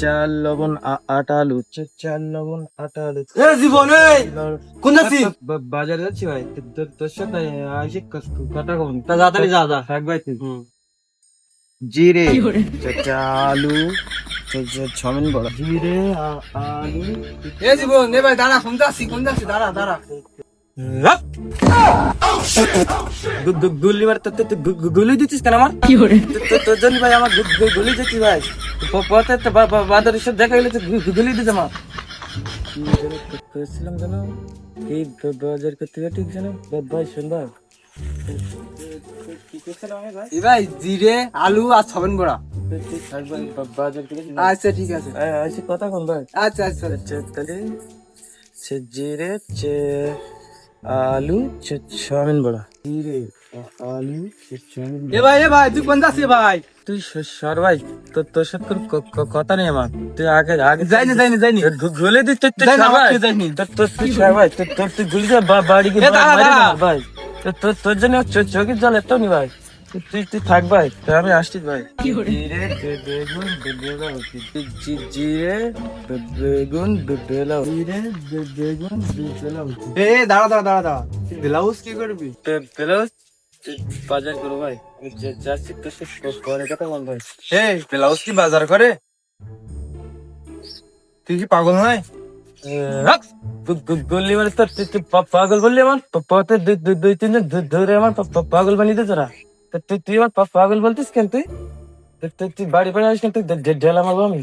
চাল লবণ আটা আলু চাল লবণ আটা আলু। জীবন কোন যাচ্ছি? বাজারে যাচ্ছি ভাই, তোর সাথে আসি কথা কম। তাড়াতাড়ি যা যা। থাক ভাই তুই। জিরে আলু ছমিন বড় জিরে আলু। জীবন ভাই দাঁড়া, কোন যাচ্ছি দাঁড়া দাঁড়া। গুলি মার গুলি দিচ্ছিস কেন আমার? তোর জন্য ভাই আমার গুলি দিচ্ছিস ভাই। পথে বাজার এসব দেখা গেলে গুলি দিতে আমার করেছিলাম যেন এই বাজার করতে গিয়ে ঠিক যেন ভাই শুন ভাই কি করছিলাম আমি ভাই? ভাই জিরে আলু আর ছবেন বড়া। বাজার করে আচ্ছা ঠিক আছে। আচ্ছা কথা কম ভাই। আচ্ছা আচ্ছা তাহলে জিরে আলু চাউমিন বড়া জিরে আলু চাউমিন। ভাই তুই কোন যাচ্ছি ভাই? তুই সর ভাই, তোর সাথে কোনো কথা নেই আমার। তুই আগে যাইনি গুলি দিস তোর যাইনি, সর ভাই। আমাকে যাইনি। তোর তুই সর ভাই, তুই গুলি দিয়ে বাড়ি গিয়ে দাঁড়া, মারি দাঁড়া। না ভাই। তোর জন্য চোখের জল এত নি ভাই। তুই থাক ভাই, আমি আসছি ভাই। জিরে বেগুন বেলাও জিরে বেগুন বেলাও জিরে বেগুন বেলাও দাঁড়া দাঁড়া দাঁড়া দাঁড়া। ব্লাউজ কি করবি? ব্লাউজ বাজার করো ভাই। আমি যাচ্ছি তোর সাথে পরে কথা বল ভাই। ব্লাউজ কি বাজার করে? তুই কি পাগল নয়? গল্লি মানে তোর তুই পাগল বললি আমার পথে দুই তিনজন ধরে আমার পাগল বানিয়ে দে তোরা। তুই আমার পাগল বলতিস কেন? তুই বাড়ি আসিস কেন? তুই ঢেলা মারবো আমি।